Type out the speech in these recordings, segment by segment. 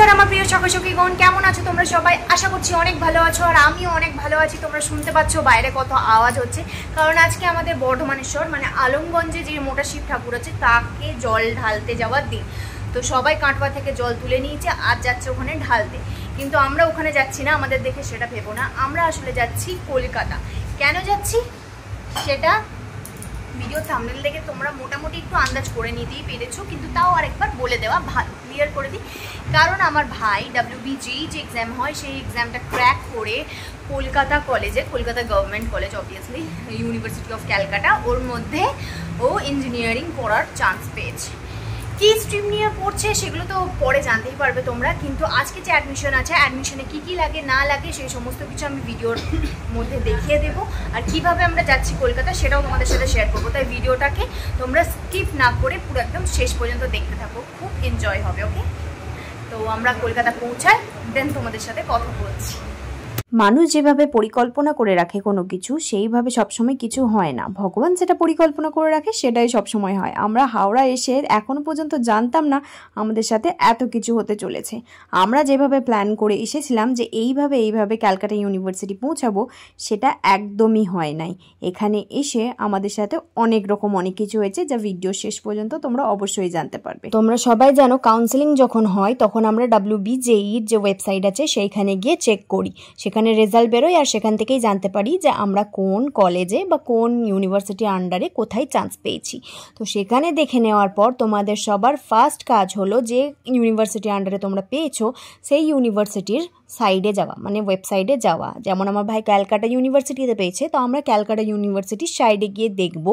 নমস্কার আমার প্রিয় সখী-সখীগণ, কেমন আছো তোমরা সবাই? আশা করছি অনেক ভালো আছো আর আমিও অনেক ভালো আছি। তোমরা শুনতে পাচ্ছ বাইরে কত আওয়াজ হচ্ছে, কারণ আজকে আমাদের বর্ধমানেশ্বর মানে আলমগঞ্জে যে মোটা শিব ঠাকুর আছে তাকে জল ঢালতে যাওয়ার দিন। তো সবাই কাঁটবা থেকে জল তুলে নিয়েছে, আজ যাচ্ছে ওখানে ঢালতে। কিন্তু আমরা ওখানে যাচ্ছি না, আমাদের দেখে সেটা ভেবো না। আমরা আসলে যাচ্ছি কলকাতা। কেন যাচ্ছি সেটা ভিডিও থাম্বনেল দেখে তোমরা মোটামুটি একটু আন্দাজ করে নিতেই পেরেছো, কিন্তু তাও আরেকবার বলে দেওয়া ভালো, ক্লিয়ার করে দিই। কারণ আমার ভাই WBG যে এক্সাম হয় সেই এক্সামটা ক্র্যাক করে কলকাতা কলেজে, Kolkata government college obviously, university of Calcutta, ওর মধ্যে ও ইঞ্জিনিয়ারিং পড়ার চান্স পেয়েছে। কী স্ট্রিম নিয়ে পড়ছে সেগুলো তো পরে জানতেই পারবে তোমরা, কিন্তু আজকে যে অ্যাডমিশন আছে, অ্যাডমিশনে কী কী লাগে না লাগে সেই সমস্ত কিছু আমি ভিডিওর মধ্যে দেখিয়ে দেবো। আর কীভাবে আমরা যাচ্ছি কলকাতা সেটাও তোমাদের সাথে শেয়ার করবো। তাই ভিডিওটাকে তোমরা স্কিপ না করে পুরো একদম শেষ পর্যন্ত দেখতে থাকো, খুব এনজয় হবে। ওকে, তো আমরা কলকাতা পৌঁছাই, দেন তোমাদের সাথে কথা বলছি। মানুষ যেভাবে পরিকল্পনা করে রাখে কোনো কিছু, সেইভাবে সবসময় কিছু হয় না। ভগবান যেটা পরিকল্পনা করে রাখে সেটাই সবসময় হয়। আমরা হাওড়া এসে এখনো পর্যন্ত জানতাম না আমাদের সাথে এত কিছু হতে চলেছে। আমরা যেভাবে প্ল্যান করে এসেছিলাম যে এইভাবে ক্যালকাটা ইউনিভার্সিটি পৌঁছাবো, সেটা একদমই হয় নাই। এখানে এসে আমাদের সাথে অনেক কিছু হয়েছে, যা ভিডিও শেষ পর্যন্ত তোমরা অবশ্যই জানতে পারবে। তোমরা সবাই জানো কাউন্সেলিং যখন হয় তখন আমরা WBJE যে ওয়েবসাইট আছে সেইখানে গিয়ে চেক করি, সেখানে রেজাল্ট বেরোয় আর সেখান থেকেই জানতে পারি যে আমরা কোন কলেজে বা কোন ইউনিভার্সিটির আন্ডারে কোথায় চান্স পেয়েছি। তো সেখানে দেখে নেওয়ার পর তোমাদের সবার ফার্স্ট কাজ হলো যে ইউনিভার্সিটির আন্ডারে তোমরা পেয়েছো সেই ইউনিভার্সিটির সাইডে যাওয়া, মানে ওয়েবসাইটে যাওয়া। যেমন আমার ভাই ক্যালকাটা ইউনিভার্সিটিতে পেয়েছে, তো আমরা ক্যালকাটা ইউনিভার্সিটির সাইডে গিয়ে দেখব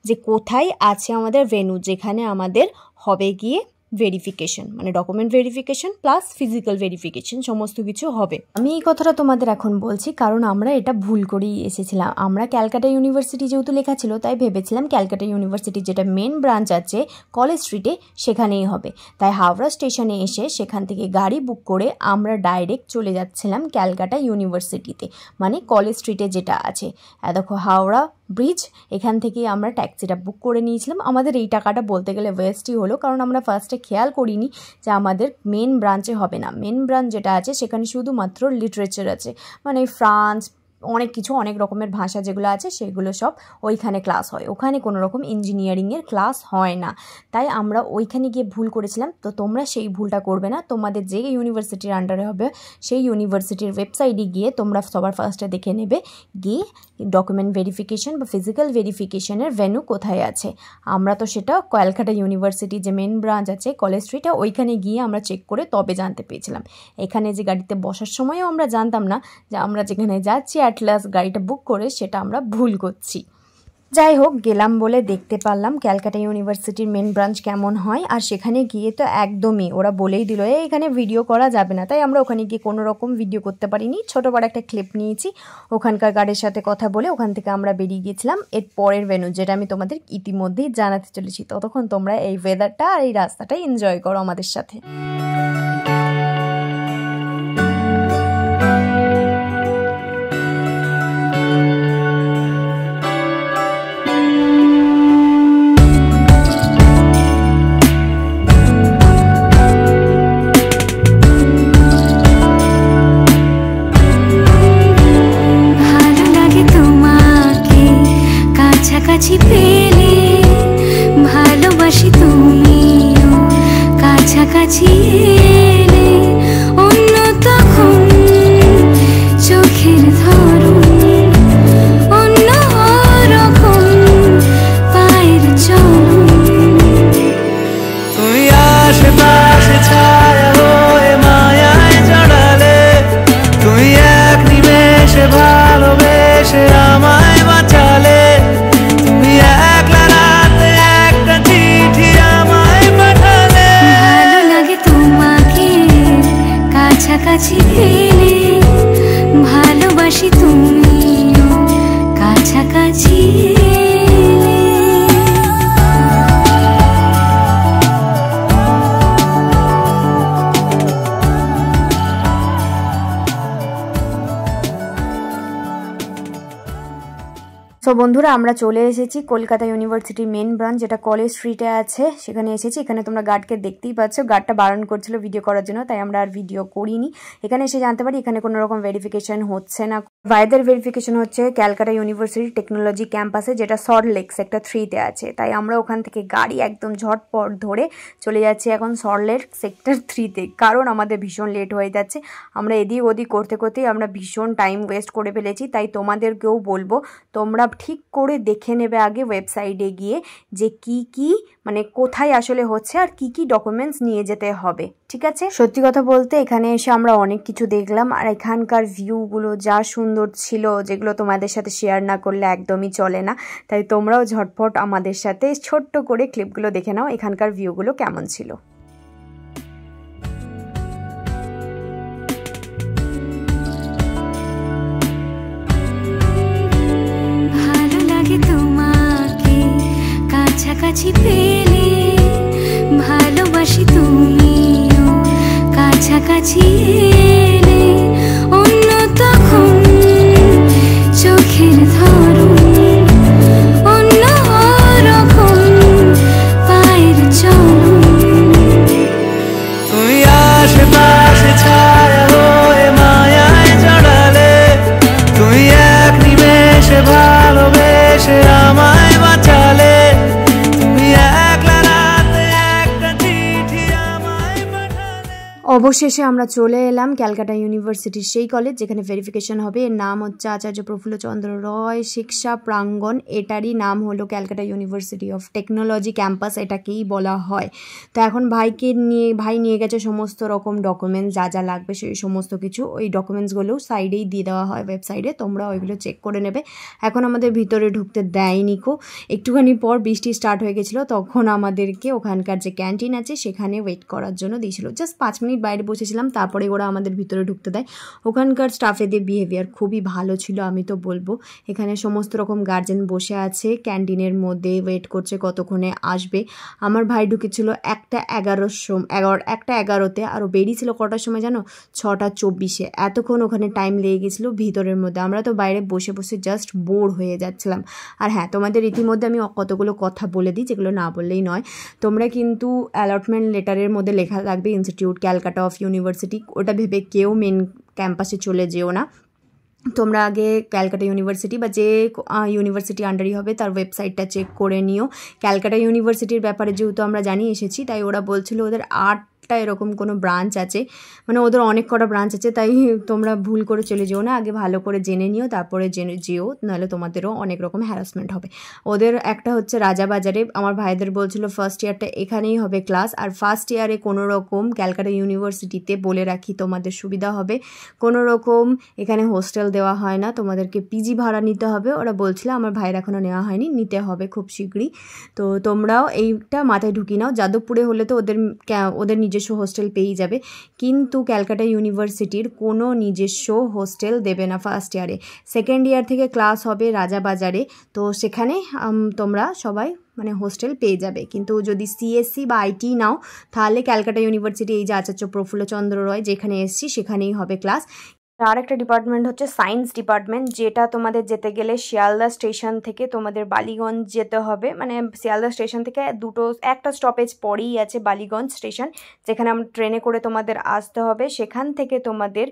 যে কোথায় আছে আমাদের ভেন্যু, যেখানে আমাদের হবে গিয়ে ভেরিফিকেশন, মানে document verification plus physical verification, সমস্ত কিছু হবে। আমি এই কথাটা তোমাদের এখন বলছি কারণ আমরা এটা ভুল করেই এসেছিলাম। আমরা ক্যালকাটা ইউনিভার্সিটি যেহেতু লেখা ছিল তাই ভেবেছিলাম ক্যালকাটা ইউনিভার্সিটির যেটা মেন ব্রাঞ্চ আছে কলেজ স্ট্রিটে সেখানেই হবে। তাই হাওড়া স্টেশনে এসে সেখান থেকে গাড়ি বুক করে আমরা ডাইরেক্ট চলে যাচ্ছিলাম ক্যালকাটা ইউনিভার্সিটিতে, মানে কলেজ স্ট্রিটে যেটা আছে। দেখো হাওড়া ব্রিজ, এখান থেকে আমরা ট্যাক্সিটা বুক করে নিয়েছিলাম। আমাদের এই টাকাটা বলতে গেলে ওয়েস্টই হলো, কারণ আমরা ফার্স্টে খেয়াল করিনি যে আমাদের মেন ব্রাঞ্চে হবে না। মেন ব্রাঞ্চ যেটা আছে সেখানে শুধুমাত্র লিটারেচার আছে, মানে ফ্রান্স অনেক রকমের ভাষা যেগুলো আছে সেগুলো সব ওইখানে ক্লাস হয়, ওখানে কোনো রকম ইঞ্জিনিয়ারিংয়ের ক্লাস হয় না। তাই আমরা ওইখানে গিয়ে ভুল করেছিলাম। তো তোমরা সেই ভুলটা করবে না। তোমাদের যে ইউনিভার্সিটির আন্ডারে হবে সেই ইউনিভার্সিটির ওয়েবসাইটে গিয়ে তোমরা সবার ফার্স্টে দেখে নেবে গিয়ে ডকুমেন্ট ভেরিফিকেশন বা ফিজিক্যাল ভেরিফিকেশনের ভেন্যু কোথায় আছে। আমরা তো সেটা ক্যালকাটা ইউনিভার্সিটি যে মেন ব্রাঞ্চ আছে কলেজ স্ট্রিটে, ওইখানে গিয়ে আমরা চেক করে তবে জানতে পেরেছিলাম। এখানে যে গাড়িতে বসার সময়ও আমরা জানতাম না যে আমরা যেখানে যাচ্ছি অ্যাট লাস্ট গাড়িটা বুক করে সেটা আমরা ভুল করছি। যাই হোক, গেলাম বলে দেখতে পারলাম ক্যালকাটা ইউনিভার্সিটির মেন ব্রাঞ্চ কেমন হয়। আর সেখানে গিয়ে তো একদমই ওরা বলেই দিল এখানে ভিডিও করা যাবে না। তাই আমরা ওখানে গিয়ে কোনো রকম ভিডিও করতে পারিনি, ছোটো বড় একটা ক্লিপ নিয়েছি। ওখানকার গার্ডের সাথে কথা বলে ওখান থেকে আমরা বেরিয়ে গিয়েছিলাম এর পরের ভেন্যু, যেটা আমি তোমাদের ইতিমধ্যেই জানাতে চলেছি। ততক্ষণ তোমরা এই ওয়েদারটা আর এই রাস্তাটা এনজয় করো আমাদের সাথে। কাছাকাছি পেলে ভালোবাসি, তুমিও কাছাকাছি এলে অন্য তখন চোখের ধরন অন্য রকম পায়ের চলন। তুমি আশেপাশে ছায়া হয়ে মায়ায় জড়ালে, তুমি এক নিমেষে ভালোবেসে আমায় বাঁচালে। কাছাকাছি পেলে ভালোবাসি, তুমিও কাছাকাছি সো বন্ধুরা আমরা চলে এসেছি কলকাতা ইউনিভার্সিটির মেন ব্রাঞ্চ, যেটা কলেজ স্ট্রিটে আছে, সেখানে এসেছি। এখানে তোমরা গার্ডকে দেখতেই পাচ্ছ, গার্ডটা বারণ করছিল ভিডিও করার জন্য, তাই আমরা আর ভিডিও করিনি। এখানে এসে জানতে পারি এখানে কোনো রকম ভেরিফিকেশন হচ্ছে না। ভাইদের ভেরিফিকেশন হচ্ছে ক্যালকাটা ইউনিভার্সিটি টেকনোলজি ক্যাম্পাসে, যেটা সল্ট লেক সেক্টর 3-তে আছে। তাই আমরা ওখান থেকে গাড়ি একদম ঝটপট ধরে চলে যাচ্ছি এখন সল্ট লেক সেক্টর 3-তে, কারণ আমাদের ভীষণ লেট হয়ে যাচ্ছে। আমরা এদিক ওদিক করতে করতেই আমরা ভীষণ টাইম ওয়েস্ট করে ফেলেছি। তাই তোমাদেরকেও বলবো তোমরা ঠিক করে দেখে নেবে আগে ওয়েবসাইটে গিয়ে যে কি মানে কোথায় আসলে হচ্ছে আর কি ডকুমেন্টস নিয়ে যেতে হবে, ঠিক আছে? সত্যি কথা বলতে এখানে এসে আমরা অনেক কিছু দেখলাম, আর এখানকার ভিউগুলো যা সুন্দর ছিল, যেগুলো তোমাদের সাথে শেয়ার না করলে একদমই চলে না। তাই তোমরাও ঝটপট আমাদের সাথে ছোট্ট করে ক্লিপগুলো দেখে নাও এখানকার ভিউগুলো কেমন ছিল। তোমাকে কাছাকাছি পেলে ভালোবাসি, তুমিও কাছাকাছি এলে অন্য তখন চোখের ধরন অন্য রকম পায়ের চলন। তুমি আশেপাশে ছায়া হয়ে মায়ায় জড়ালে, তুমি এক নিমেষে ভালোবেসে আমায় বাঁচালে, তুমি একলা রাতে একটা চিঠি আমায় পাঠালে। অবশেষে আমরা চলে এলাম ক্যালকাটা ইউনিভার্সিটির সেই কলেজ যেখানে ভেরিফিকেশন হবে। এর নাম হচ্ছে আচার্য প্রফুল্লচন্দ্র রয় শিক্ষা প্রাঙ্গণ। এটারই নাম হলো Calcutta university of technology campus, এটাকেই বলা হয়। তো এখন ভাই নিয়ে গেছে সমস্ত রকম ডকুমেন্টস, যা লাগবে সেই সমস্ত কিছু। ওই ডকুমেন্টসগুলো সাইডেই দিয়ে দেওয়া হয় ওয়েবসাইটে, তোমরা ওইগুলো চেক করে নেবে। এখন আমাদের ভিতরে ঢুকতে দেয়নি কো, একটুখানি পর বৃষ্টি স্টার্ট হয়ে গেছিলো, তখন আমাদেরকে ওখানকার যে ক্যান্টিন আছে সেখানে ওয়েট করার জন্য দিয়েছিল। জাস্ট 5 মিনিট বাইরে বসেছিলাম, তারপরে ওরা আমাদের ভিতরে ঢুকতে দেয়। ওখানকার স্টাফেদের বিহেভিয়ার খুবই ভালো ছিল, আমি তো বলবো। এখানে সমস্ত রকম গার্জেন বসে আছে ক্যান্টিনের মধ্যে, ওয়েট করছে কতক্ষণে আসবে। আমার ভাই ঢুকেছিল 1:11-তে, আরও বেরিয়েছিল কটার সময় জানো, 6:24-এ। এতক্ষণ ওখানে টাইম লেগে গেছিলো ভিতরের মধ্যে। আমরা তো বাইরে বসে বসে জাস্ট বোর হয়ে যাচ্ছিলাম। আর হ্যাঁ, তোমাদের ইতিমধ্যে আমি কতগুলো কথা বলে দিই যেগুলো না বললেই নয়। তোমরা কিন্তু অ্যালটমেন্ট লেটারের মধ্যে লেখা থাকবে ইনস্টিটিউট ক্যালকাটা অফ ইউনিভার্সিটি, ওটা ভেবে কেউ মেন ক্যাম্পাসে চলে যেও না। তোমরা আগে ক্যালকাটা ইউনিভার্সিটি বা যে ইউনিভার্সিটি আন্ডারই হবে তার ওয়েবসাইটটা চেক করে নিও। ক্যালকাটা ইউনিভার্সিটির ব্যাপারে যেহেতু আমরা জানি এসেছি, তাই ওরা বলছিল ওদের 8টা এরকম কোনো ব্রাঞ্চ আছে, মানে ওদের অনেক কটা ব্রাঞ্চ আছে। তাই তোমরা ভুল করে চলে যেও না, আগে ভালো করে জেনে নিও, তারপরে যেও, নাহলে তোমাদেরও অনেক রকম হ্যারাসমেন্ট হবে। ওদের একটা হচ্ছে রাজাবাজারে, আমার ভাইদের বলছিল ফার্স্ট ইয়ারটা এখানেই হবে ক্লাস। আর ফার্স্ট ইয়ারে কোনো রকম ক্যালকাটা ইউনিভার্সিটিতে বলে রাখি তোমাদের সুবিধা হবে, কোনো রকম এখানে হোস্টেল দেওয়া হয় না, তোমাদেরকে পিজি ভাড়া নিতে হবে। ওরা বলছিল, আমার ভাইয়ের এখনও নেওয়া হয়নি, নিতে হবে খুব শীঘ্রই। তো তোমরাও এইটা মাথায় ঢুকিয়ে নাও। যাদবপুরে হলে তো ওদের নিজস্ব হোস্টেল পেয়েই যাবে, কিন্তু ক্যালকাটা ইউনিভার্সিটির কোনো নিজস্ব হোস্টেল দেবে না ফার্স্ট ইয়ারে। সেকেন্ড ইয়ার থেকে ক্লাস হবে রাজাবাজারে, তো সেখানে তোমরা সবাই মানে হোস্টেল পেয়ে যাবে। কিন্তু যদি সিএসসি বা আইটি নাও তাহলে ক্যালকাটা ইউনিভার্সিটি এই যে আচার্য প্রফুল্লচন্দ্র রয় যেখানে এসছি সেখানেই হবে ক্লাস। আর একটা ডিপার্টমেন্ট হচ্ছে সায়েন্স ডিপার্টমেন্ট, যেটা তোমাদের যেতে গেলে শিয়ালদা স্টেশন থেকে তোমাদের বালিগঞ্জ যেতে হবে। মানে শিয়ালদা স্টেশন থেকে একটা স্টপেজ পরেই আছে বালিগঞ্জ স্টেশন, যেখানে আমরা ট্রেনে করে তোমাদের আসতে হবে। সেখান থেকে তোমাদের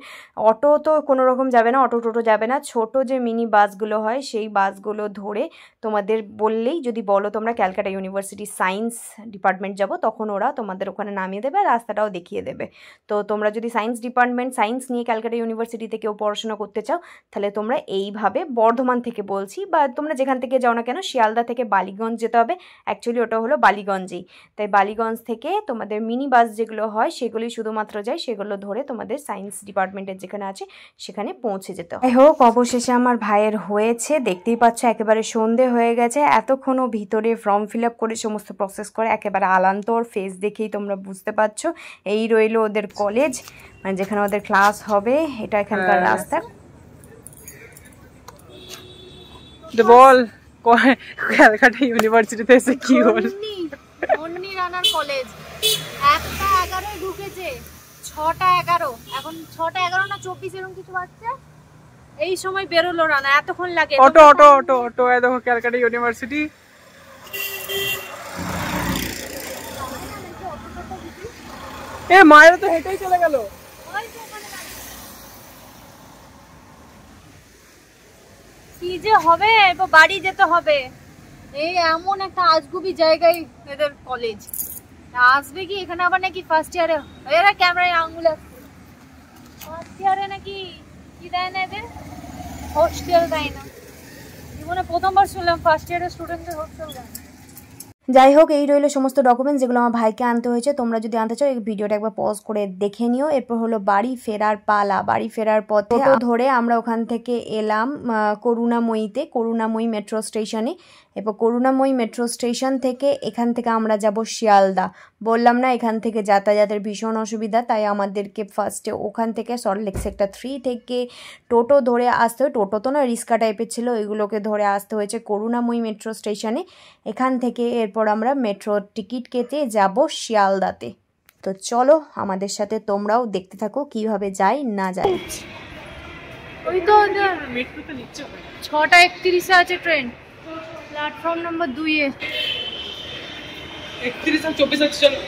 অটো তো কোনো রকম যাবে না, অটো টোটো যাবে না, ছোট যে মিনি বাসগুলো হয় সেই বাসগুলো ধরে তোমাদের বললেই, যদি বলো তোমরা ক্যালকাটা ইউনিভার্সিটি সায়েন্স ডিপার্টমেন্ট যাব, তখন ওরা তোমাদের ওখানে নামিয়ে দেবে আর রাস্তাটাও দেখিয়ে দেবে। তো তোমরা যদি সায়েন্স নিয়ে ক্যালকাটা ইউনিভার্সিটিতে কেউ পড়াশোনা করতে চাও, তাহলে তোমরা এইভাবে বর্ধমান থেকে বলছি, বা তোমরা যেখান থেকে যাও না কেন, শিয়ালদা থেকে বালিগঞ্জ যেতে হবে। অ্যাকচুয়ালি ওটা হলো বালিগঞ্জেই। তাই বালিগঞ্জ থেকে তোমাদের মিনি বাস যেগুলো হয় সেগুলি শুধুমাত্র যায়, সেগুলো ধরে তোমাদের সায়েন্স ডিপার্টমেন্টের যেখানে আছে সেখানে পৌঁছে যেতে হবে। হোক, অবশেষে আমার ভাইয়ের হয়েছে, দেখতেই পাচ্ছ একেবারে সন্ধে হয়ে গেছে। এতক্ষণও ভিতরে ফর্ম ফিল আপ করে সমস্ত প্রসেস করে একেবারে আলান্তর ফেস দেখেই তোমরা বুঝতে পারছো। এই রইলো ওদের কলেজ, মানে যেখানে ওদের ক্লাস হবে। এটা এখানকার রাস্তা। বল ক্যালকাটা ইউনিভার্সিটিতে এসে কি হল? অন্নি রানার কলেজ 1:11 ঢুকেছে, 6:11, এখন 6:11 না 24 এরকম কিছু বাজছে। এই সময় বেরোলো না, এতক্ষণ লাগে। অটো অটো অটো অটো এই দেখো ক্যালকাটা ইউনিভার্সিটি। এ মায়ের তো হেঁটেই চলে গেল। কি যে হবে, এবার বাড়ি যেতে হবে। এই এমন একটা আজগুবি জায়গায় এদের কলেজ, আসবে কি এখানে আবার নাকি ফার্স্ট ইয়ারে, এরা ক্যামেরায় আঙুল আসছে, ফার্স্ট ইয়ারে নাকি কি দেয় না এদের, হোস্টেল দেয় না। জীবনে প্রথমবার শুনলাম ফার্স্ট ইয়ারের স্টুডেন্টদের হোস্টেল দেয়। যাই হোক, এই রইলো সমস্ত ডকুমেন্টস যেগুলো আমার ভাইকে আনতে হয়েছে। তোমরা যদি আনতে চাও এই ভিডিওটা একবার পজ করে দেখে নিও। এরপর হলো বাড়ি ফেরার পালা। বাড়ি ফেরার পথে ধরে আমরা ওখান থেকে এলাম করুণাময়ী মেট্রো স্টেশনে। এরপর করুণাময়ী মেট্রো স্টেশন থেকে এখান থেকে আমরা যাব শিয়ালদা। বললাম না এখান থেকে যাতায়াতের ভীষণ অসুবিধা, তাই আমাদেরকে ফার্স্টে ওখান থেকে সল্টলেক সেক্টর 3 থেকে টোটো ধরে আসতে হয়। টোটো তো না, রিক্সা টাইপের ছিল, ওইগুলোকে ধরে আসতে হয়েছে করুণাময়ী মেট্রো স্টেশনে। এখান থেকে এরপর আমরা মেট্রোর টিকিট কেটে যাব শিয়ালদাতে। তো চলো আমাদের সাথে তোমরাও দেখতে থাকো কিভাবে যাই না যাই। ওই তো 6:31 আছে ট্রেন, প্ল্যাটফর্ম নম্বর 2 এ। 31 আর 24 আছে, চলো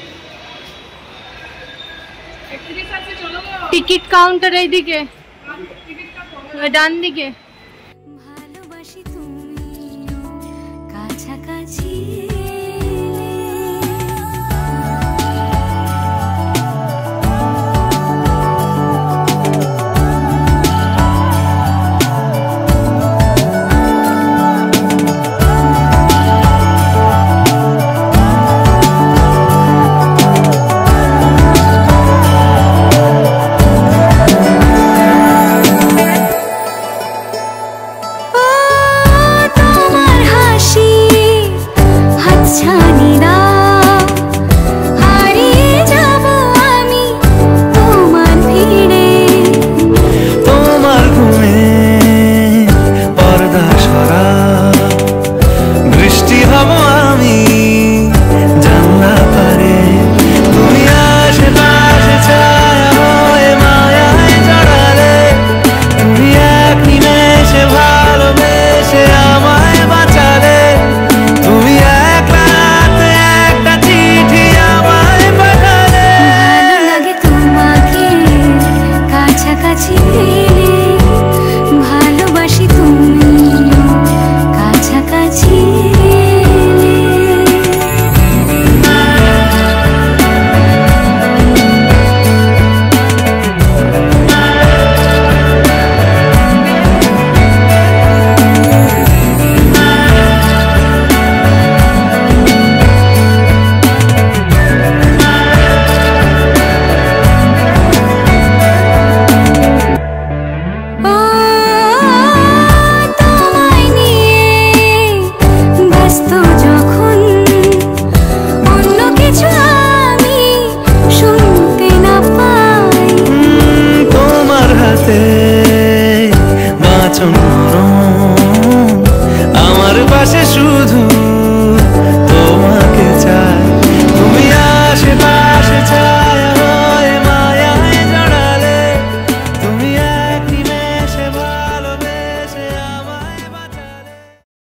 31 আছে, চলো। টিকিট কাউন্টার এইদিকে, ডান দিকে। ভালোবাসি তুমিও কাছাকাছি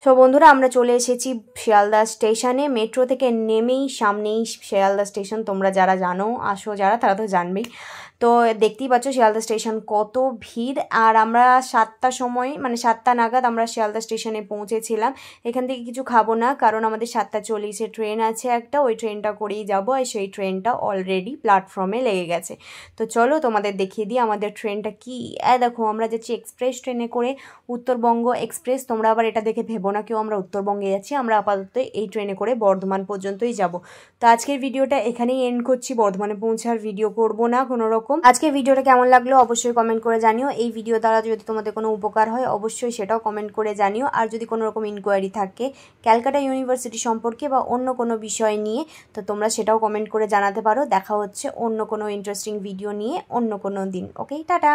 তো বন্ধুরা আমরা চলে এসেছি শিয়ালদা স্টেশনে। মেট্রো থেকে নেমেই সামনেই শিয়ালদা স্টেশন। তোমরা যারা জানো, আসো যারা, তারা তো জানবেই। তো দেখতেই পাচ্ছ শিয়ালদা স্টেশন কত ভিড়। আর আমরা 7টার সময়, মানে 7টা নাগাদ আমরা শিয়ালদা স্টেশনে পৌঁছেছিলাম। এখান থেকে কিছু খাবো না, কারণ আমাদের 7:40 ট্রেন আছে একটা, ওই ট্রেনটা করেই যাব। আর সেই ট্রেনটা অলরেডি প্ল্যাটফর্মে লেগে গেছে। তো চলো তোমাদের দেখিয়ে দিই আমাদের ট্রেনটা কি। দেখো আমরা যাচ্ছি এক্সপ্রেস ট্রেনে করে, উত্তরবঙ্গ এক্সপ্রেস। তোমরা আবার এটা দেখে ভেবো না কেউ আমরা উত্তরবঙ্গে যাচ্ছি। আমরা আপাতত এই ট্রেনে করে বর্ধমান পর্যন্তই যাব। তো আজকের ভিডিওটা এখানেই এন্ড করছি। বর্ধমানে পৌঁছার ভিডিও করব না কোনো রকম। আজকের ভিডিওটা কেমন লাগলো অবশ্যই কমেন্ট করে জানিও। এই ভিডিও দ্বারা যদি তোমাদের কোনো উপকার হয় অবশ্যই সেটাও কমেন্ট করে জানিও। আর যদি কোনো রকম ইনকোয়ারি থাকে ক্যালকাটা ইউনিভার্সিটি সম্পর্কে বা অন্য কোনো বিষয় নিয়ে, তো তোমরা সেটাও কমেন্ট করে জানাতে পারো। দেখা হচ্ছে অন্য কোনো ইন্টারেস্টিং ভিডিও নিয়ে অন্য কোনো দিন। ওকে, টাটা।